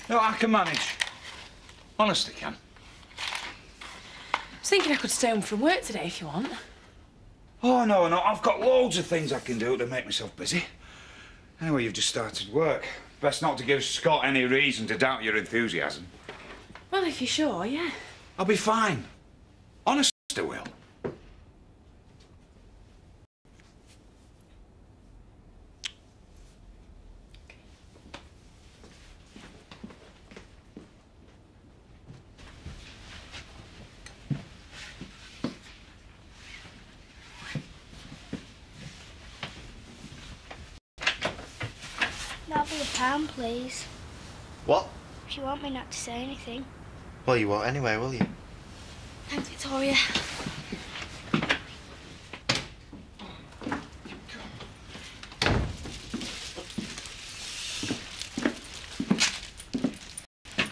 No, I can manage. Honestly, can. I was thinking I could stay home from work today if you want. Oh, no. I've got loads of things I can do to make myself busy. Anyway, you've just started work. Best not to give Scott any reason to doubt your enthusiasm. Well, if you're sure, yeah. I'll be fine. Honest, I will. That'll be £1, please. What? If you want me not to say anything. Well, you won't anyway, will you? Thanks, Victoria.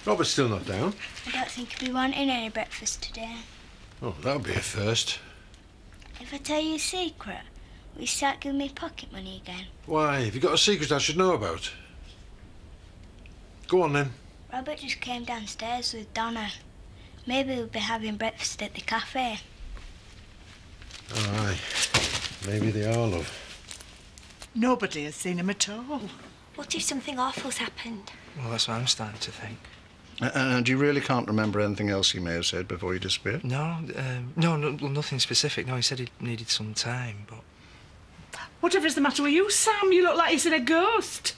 Robert's still not down. I don't think he'll be wanting any breakfast today. Oh, that'll be a first. If I tell you a secret, will you start giving me pocket money again? Why, have you got a secret I should know about? Go on, then. Robert just came downstairs with Donna. Maybe we'll be having breakfast at the cafe. Oh, aye. Maybe they are, love. Nobody has seen him at all. What if something awful's happened? Well, that's what I'm starting to think. And you really can't remember anything else he may have said before he disappeared? No, nothing specific. No, he said he needed some time, but... Whatever is the matter with you, Sam? You look like you've seen a ghost.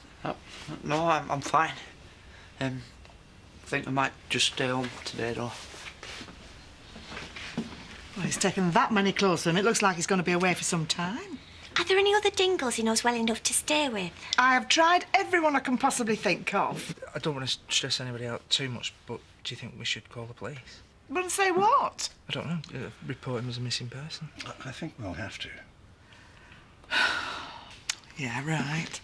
No, I'm fine. I think I might just stay home today, though. Well, he's taken that many clothes from him. It looks like he's going to be away for some time. Are there any other dingles he knows well enough to stay with? I have tried everyone I can possibly think of. I don't want to stress anybody out too much, but do you think we should call the police? But say what? I don't know. Report him as a missing person. I think we'll have to. Yeah, right.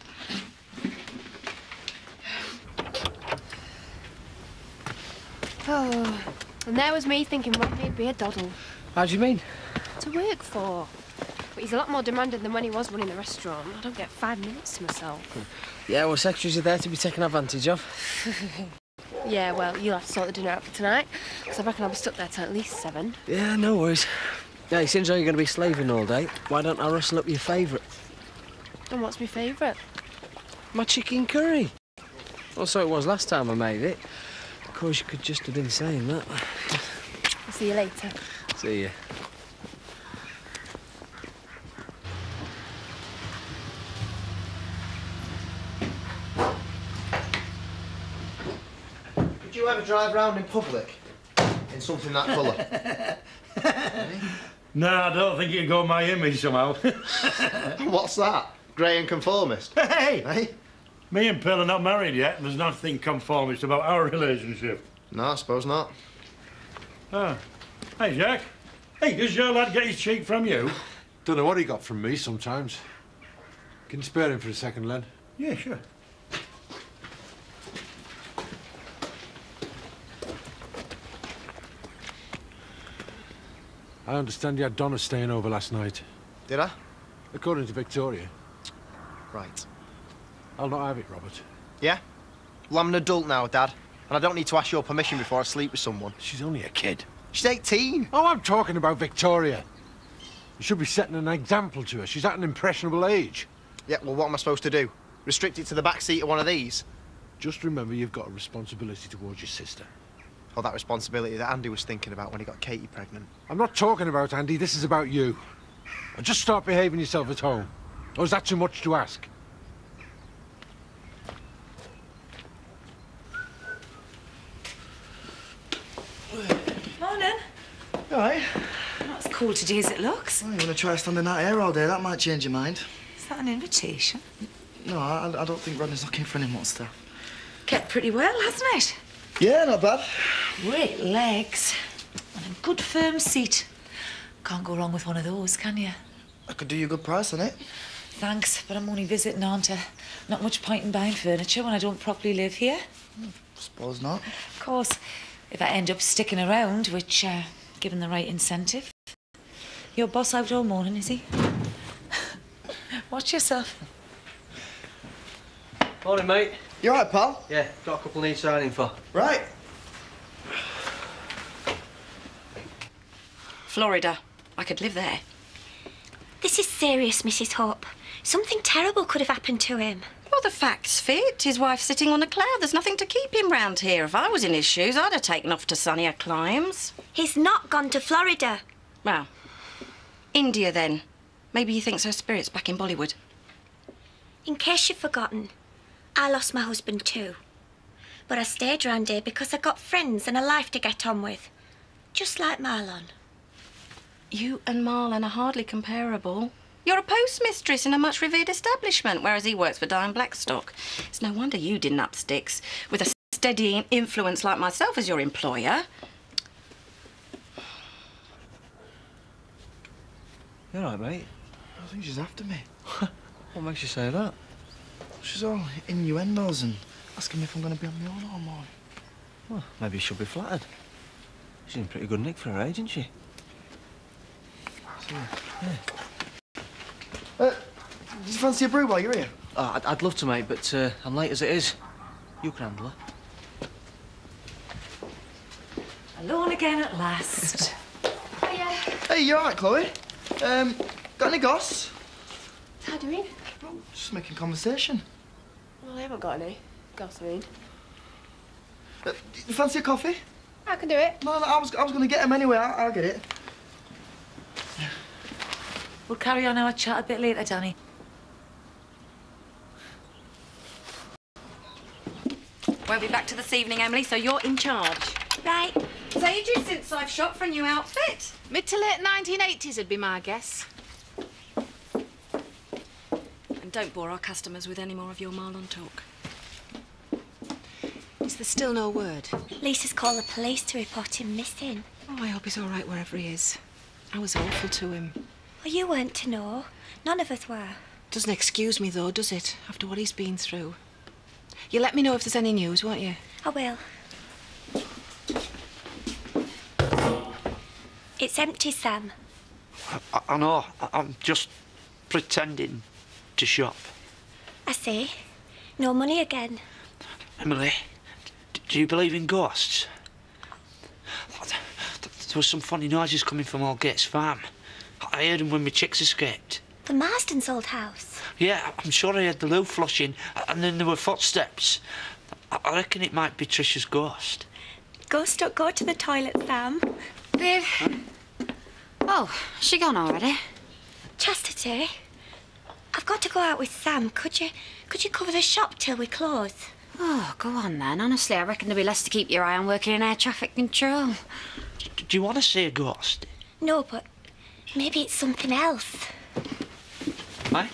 Oh, and there was me thinking Rodney'd be a doddle. How do you mean? To work for. But he's a lot more demanding than when he was running the restaurant. I don't get 5 minutes to myself. Yeah, well, secretaries are there to be taken advantage of. Yeah, well, you'll have to sort the dinner out for tonight, because I reckon I'll be stuck there till at least 7. Yeah, no worries. Yeah, it seems like you're going to be slaving all day. Why don't I rustle up your favourite? And what's my favourite? My chicken curry. Well, so it was last time I made it. Of course, you could just have been saying that. I'll see you later. See you. Would you ever drive round in public in something that colour? No, I don't think it'd go my image somehow. What's that? Grey and conformist? Hey! Hey? Me and Pearl are not married yet, and there's nothing conformist about our relationship. No, I suppose not. Oh. Hey, Jack. Hey, does your lad get his cheek from you? Don't know what he got from me sometimes. Can you spare him for a second, Len? Yeah, sure. I understand you had Donna staying over last night. Did I? According to Victoria. Right. I'll not have it, Robert. Yeah? Well, I'm an adult now, Dad. And I don't need to ask your permission before I sleep with someone. She's only a kid. She's 18. Oh, I'm talking about Victoria. You should be setting an example to her. She's at an impressionable age. Yeah, well, what am I supposed to do? Restrict it to the back seat of one of these? Just remember you've got a responsibility towards your sister. Oh, that responsibility that Andy was thinking about when he got Katie pregnant. I'm not talking about Andy. This is about you. And just start behaving yourself at home. Or is that too much to ask? Morning. All right. Not as cool today as it looks. Well, you want to try standing out here all day? That might change your mind. Is that an invitation? No, I don't think Rodney's looking for any more stuff. Kept pretty well, hasn't it? Yeah, not bad. Great legs. And a good firm seat. Can't go wrong with one of those, can you? I could do you a good price on it. Thanks, but I'm only visiting, aren't I? Not much point in buying furniture when I don't properly live here. Suppose not. Of course, if I end up sticking around, which, given the right incentive... Your boss out all morning, is he? Watch yourself. Morning, mate. You alright, pal? Yeah, got a couple need signing for. Right. Florida. I could live there. This is serious, Mrs. Hope. Something terrible could have happened to him. Well, the facts fit. His wife's sitting on a cloud. There's nothing to keep him round here. If I was in his shoes, I'd have taken off to sunnier climes. He's not gone to Florida. Well, India then. Maybe he thinks her spirit's back in Bollywood. In case you've forgotten, I lost my husband too. But I stayed round here because I got friends and a life to get on with. Just like Marlon. You and Marlon are hardly comparable. You're a postmistress in a much revered establishment, whereas he works for Dye and Blackstock. It's no wonder you didn't up sticks, with a steadying influence like myself as your employer. You all right, mate? I think she's after me. What makes you say that? She's all innuendos and asking me if I'm going to be on my own all morning. Well, maybe you should be flattered. She's in pretty good nick for her age, isn't she? Yeah. Do you fancy a brew while you're here? Oh, I'd love to, mate, but I'm late as it is. You can handle her. Alone again at last. Hiya. Hey, you alright, Chloe? Got any goss? How do you mean? Oh, just making conversation. Well, I haven't got any. Goss, I mean. You fancy a coffee? I can do it. No, I was going to get him anyway. I'll get it. We'll carry on our chat a bit later, Danny. Won't be back to this evening, Emily, so you're in charge. Right. It's ages since I've shopped for a new outfit. Mid to late 1980s would be my guess. And don't bore our customers with any more of your Marlon talk. Is there still no word? Lisa's called the police to report him missing. Oh, I hope he's all right wherever he is. I was awful to him. Well, you weren't to know. None of us were. Doesn't excuse me, though, does it? After what he's been through. You let me know if there's any news, won't you? I will. It's empty, Sam. I know. I'm just pretending to shop. I see. No money again. Emily, do you believe in ghosts? There was some funny noises coming from Aldgate's farm. I heard them when my chicks escaped. The Marsden's old house. Yeah, I'm sure I heard the loo flushing, and then there were footsteps. I reckon it might be Tricia's ghost. Ghosts don't go to the toilet, Sam. Babe. Huh? Oh, she gone already? Chastity, I've got to go out with Sam. Could you cover the shop till we close? Oh, go on then. Honestly, I reckon there'll be less to keep your eye on working in air traffic control. Do you want to see a ghost? No, but maybe it's something else. Aye?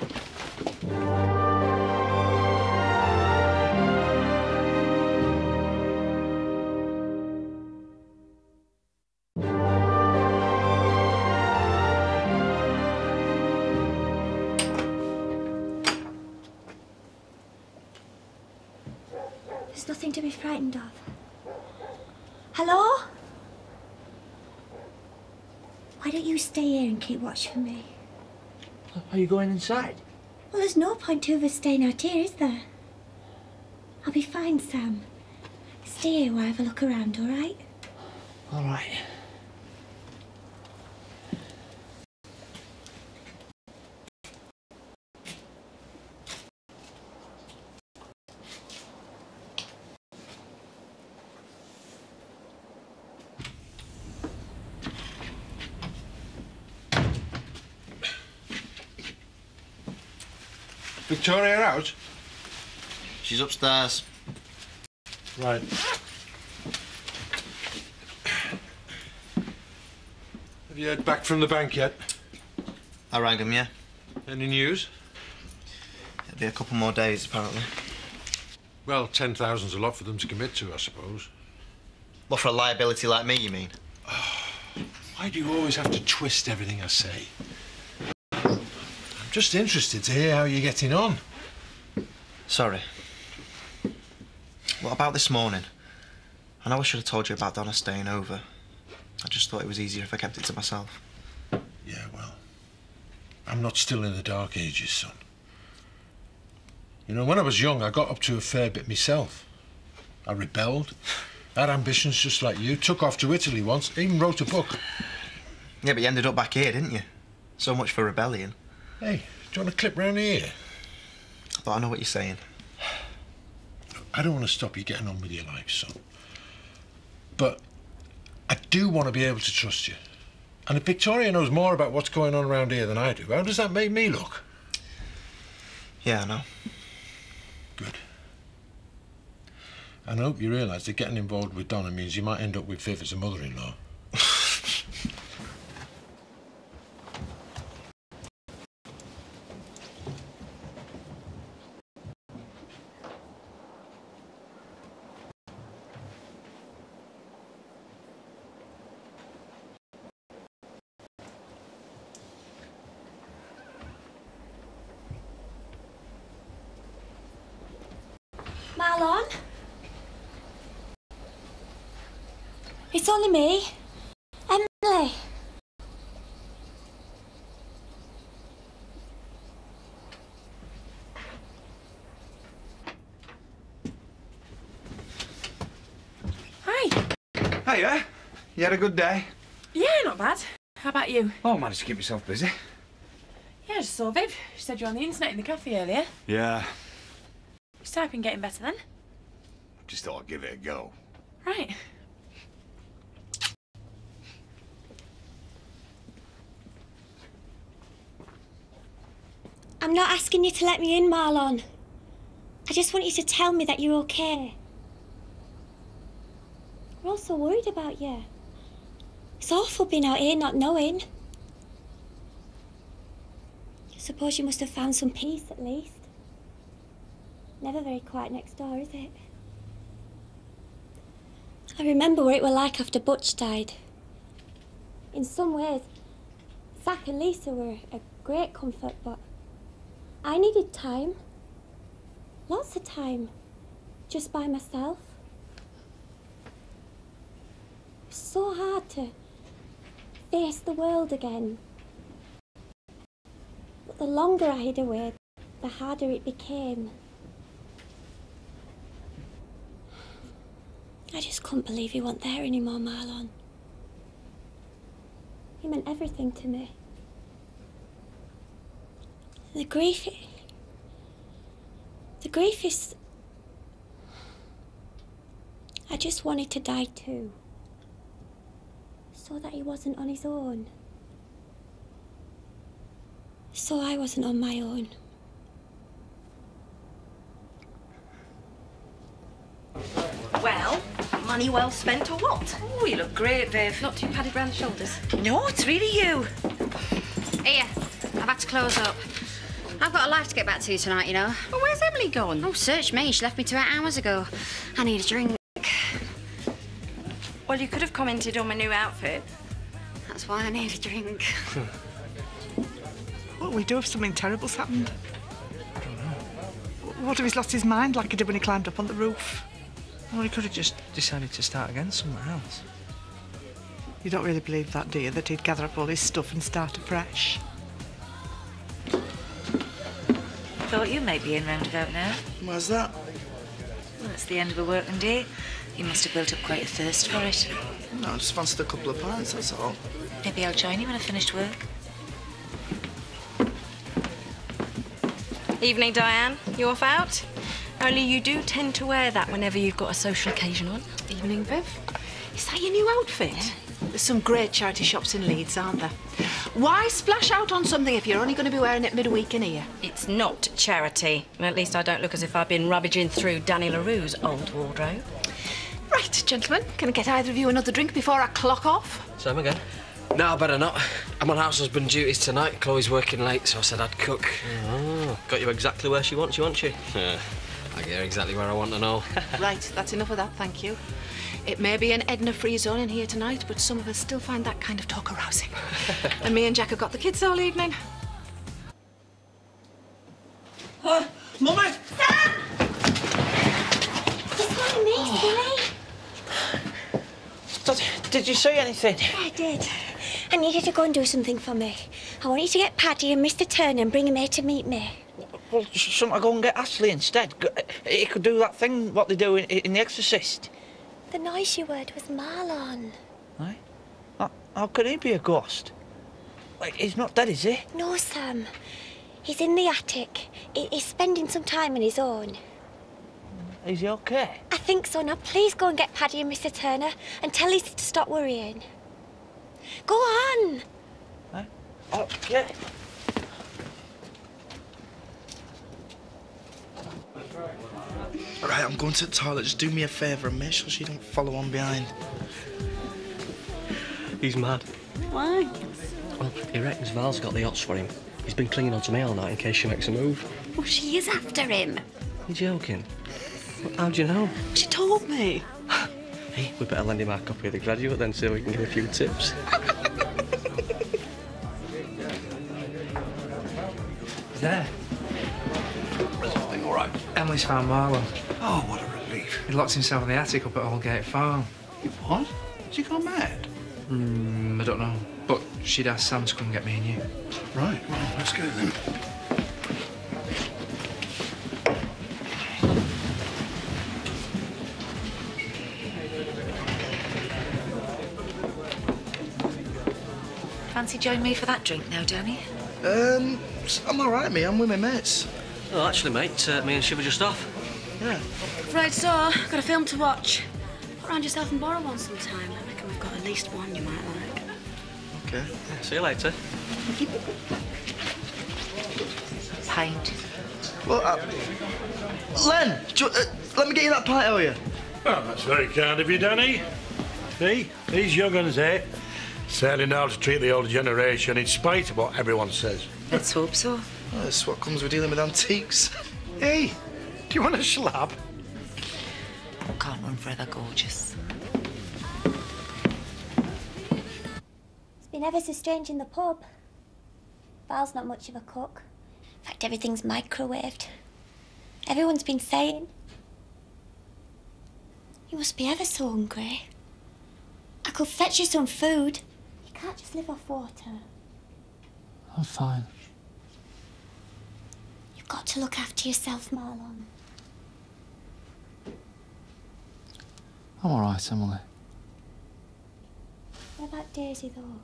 There's nothing to be frightened of. Hello? Why don't you stay here and keep watch for me? Are you going inside? Well, there's no point to us staying out here, is there? I'll be fine, Sam. Stay here while I have a look around, all right? All right. Victoria out? She's upstairs. Right. Have you heard back from the bank yet? I rang him, yeah. Any news? It'll be a couple more days, apparently. Well, 10,000's a lot for them to commit to, I suppose. Well, for a liability like me, you mean? Why do you always have to twist everything I say? I'm just interested to hear how you're getting on. Sorry. What about this morning? I know I should have told you about Donna staying over. I just thought it was easier if I kept it to myself. Yeah, well, I'm not still in the Dark Ages, son. You know, when I was young, I got up to a fair bit myself. I rebelled. I had ambitions just like you. Took off to Italy once. Even wrote a book. Yeah, but you ended up back here, didn't you? So much for rebellion. Hey, do you want a clip round here? But I know what you're saying. I don't want to stop you getting on with your life, son. But I do want to be able to trust you. And if Victoria knows more about what's going on around here than I do, how does that make me look? Yeah, I know. Good. And I hope you realise that getting involved with Donna means you might end up with Viv as a mother-in-law. Marlon? It's only me. Emily. Hi. Hiya. You had a good day? Yeah, not bad. How about you? Oh, managed to keep yourself busy. Yeah, I just saw Viv. She said you're on the internet in the cafe earlier. Yeah. Is typing getting better then? Just thought I'd give it a go. Right. I'm not asking you to let me in, Marlon. I just want you to tell me that you're okay. We're all so worried about you. It's awful being out here not knowing. I suppose you must have found some peace at least. Never very quiet next door, is it? I remember what it were like after Butch died. In some ways, Zach and Lisa were a great comfort, but I needed time. Lots of time. Just by myself. It was so hard to face the world again. But the longer I hid away, the harder it became. I just couldn't believe he wasn't there anymore, Marlon. He meant everything to me. The grief is... I just wanted to die too. So that he wasn't on his own. So I wasn't on my own. Well, money well spent or what? Oh, you look great, Viv. Not too padded round the shoulders. No, it's really you. Here, I've had to close up. I've got a life to get back to tonight, you know. Well, where's Emily gone? Oh, search me. She left me 2 hours ago. I need a drink. Well, you could have commented on my new outfit. That's why I need a drink. What will we do if something terrible's happened? What if he's lost his mind like he did when he climbed up on the roof? Well, he could have just decided to start again somewhere else. You don't really believe that, do you? That he'd gather up all his stuff and start afresh? Thought you might be in roundabout now. Why's that? Well, it's the end of a working day. You must have built up quite a thirst for it. No, I just fancied a couple of pints, that's all. Maybe I'll join you when I've finished work. Evening, Diane. You off out? Only you do tend to wear that whenever you've got a social occasion on. Evening, Viv. Is that your new outfit? Yeah. There's some great charity shops in Leeds, aren't there? Why splash out on something if you're only going to be wearing it midweek in here? It's not charity. At least I don't look as if I've been rummaging through Danny LaRue's old wardrobe. Right, gentlemen. Can I get either of you another drink before I clock off? Same again. No, better not. I'm on house husband duties tonight. Chloe's working late, so I said I'd cook. Oh, got you exactly where she wants you, won't she? Yeah, I get her exactly where I want to know. Right, that's enough of that, thank you. It may be an Edna-free zone in here tonight, but some of us still find that kind of talk arousing. And me and Jack have got the kids all evening. Mummy! Sam! It's not me, silly. Did you see anything? I did. I needed to go and do something for me. I want you to get Paddy and Mr. Turner and bring him here to meet me. Well, shouldn't I go and get Ashley instead? He could do that thing, what they do in The Exorcist. The noise you heard was Marlon. Eh? How could he be a ghost? Wait, he's not dead, is he? No, Sam. He's in the attic. He's spending some time on his own. Is he okay? I think so. Now, please go and get Paddy and Mr. Turner and tell Lisa to stop worrying. Go on. Eh? Okay. Right, I'm going to the toilet. Just do me a favour and make sure she don't follow on behind. He's mad. Why? Well, he reckons Val's got the hots for him. He's been clinging on to me all night in case she makes a move. Well, she is after him. You joking? How'd you know? She told me. Hey, we better lend him our copy of The Graduate then so we can give a few tips. He's there. Is everything all right? Emily's found Marlon. Oh, what a relief. He locked himself in the attic up at Aldgate Farm. What? Has he gone mad? I don't know. But she'd asked Sam to come and get me and you. Right, well, let's go then. Fancy joining me for that drink now, Danny? I'm all right, me. I'm with my mates. Oh, actually, mate, me and Shiv are just off. Yeah. Right, so, got a film to watch. Put round yourself and borrow one sometime. I reckon we've got at least one you might like. Okay. Yeah, see you later. Pint. Well, Len, let me get you that pint, will you? Oh, that's very kind of you, Danny. See, these young uns, eh? Certainly know how to treat the older generation in spite of what everyone says. Let's hope so. Well, that's what comes with dealing with antiques. Hey, do you want a slab? Can't run further gorgeous. It's been ever so strange in the pub. Val's not much of a cook. In fact, everything's microwaved. Everyone's been saying, you must be ever so hungry. I could fetch you some food. You can't just live off water. I'm fine. You've got to look after yourself, Marlon. I'm all right, Emily. What about Daisy, though?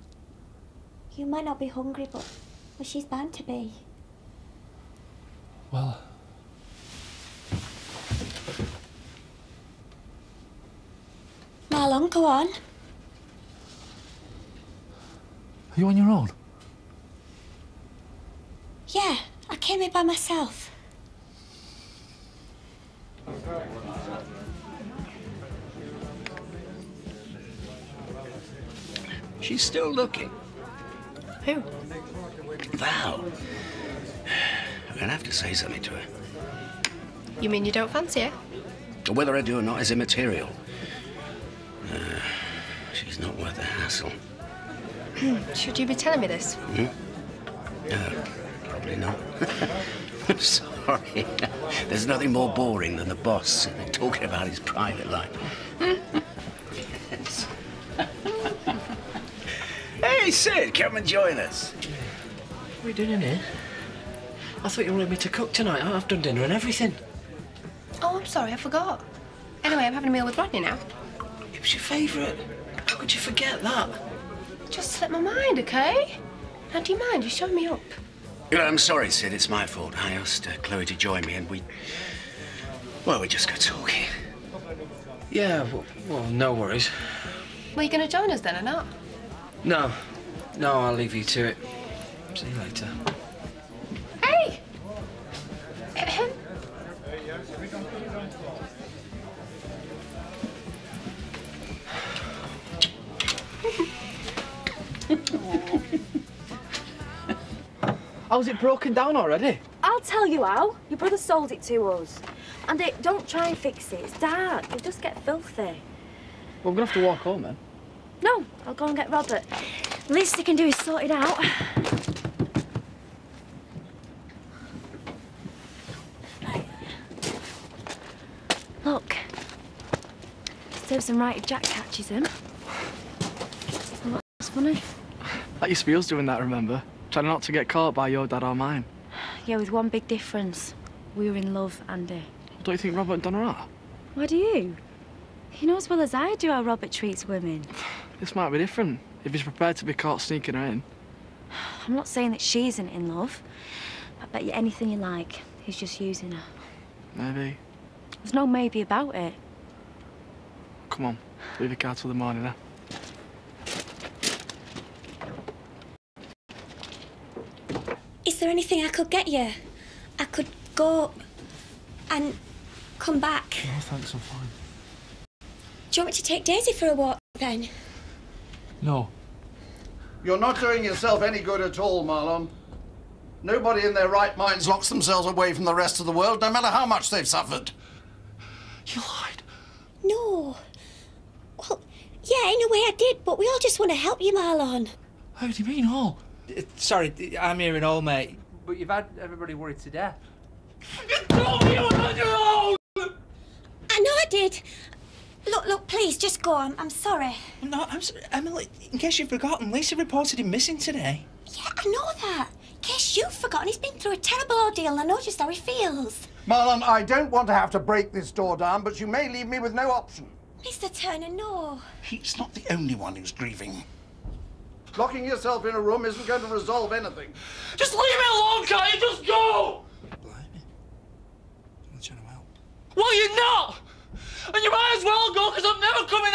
You might not be hungry, but she's bound to be. Well, Marlon, go on. are you on your own? Yeah, I came here by myself. She's still looking. Who? Val. I'm gonna have to say something to her. You mean you don't fancy her? Whether I do or not is immaterial. She's not worth the hassle. Should you be telling me this? Probably not. I'm sorry. There's nothing more boring than the boss talking about his private life. Yes. Hey, Sid, come and join us. What are you doing in here? I thought you wanted me to cook tonight. I've done dinner and everything. Oh, I'm sorry, I forgot. Anyway, I'm having a meal with Rodney now. It was your favourite. How could you forget that? Just slipped my mind, OK? Now, do you mind? You showed me up. I'm sorry, Sid. It's my fault. I asked Chloe to join me and we just got talking. Yeah, well, no worries. Were you going to join us then or not? No, I'll leave you to it. See you later. Hey! Oh, is it broken down already? I'll tell you how. Your brother sold it to us. And don't try and fix it. It's dark. You'll just get filthy. Well, we're gonna have to walk home then. No, I'll go and get Robert. The least he can do is sort it out. Look. Serves him right if Jack catches him. What's funny? That used to be us doing that, remember? Trying not to get caught by your dad or mine. Yeah, with one big difference. We were in love, Andy. Don't you think Robert and Donna are? Why do you? You know as well as I do how Robert treats women. This might be different, if he's prepared to be caught sneaking her in. I'm not saying that she isn't in love. I bet you anything you like, he's just using her. Maybe. There's no maybe about it. Come on, leave the car till the morning, eh? Is there anything I could get you? I could go and come back. No, thanks, I'm fine. Do you want me to take Daisy for a walk then? No. You're not doing yourself any good at all, Marlon. Nobody in their right minds locks themselves away from the rest of the world, no matter how much they've suffered. You lied. No. Well, yeah, in a way I did, but we all just want to help you, Marlon. How do you mean all? Sorry, I'm hearing all, mate. But you've had everybody worried to death. You told me you were on your own! I know I did. Look, please, just go. I'm sorry. No, I'm sorry. Emily, in case you've forgotten, Lisa reported him missing today. Yeah, I know that. In case you've forgotten, he's been through a terrible ordeal and I know just how he feels. Marlon, I don't want to have to break this door down, but you may leave me with no option. Mr. Turner, no. He's not the only one who's grieving. Locking yourself in a room isn't going to resolve anything. Just leave me alone, can't you? Just go! Blimey. I'm trying to help. Well, you're not! And you might as well go, because I'm never coming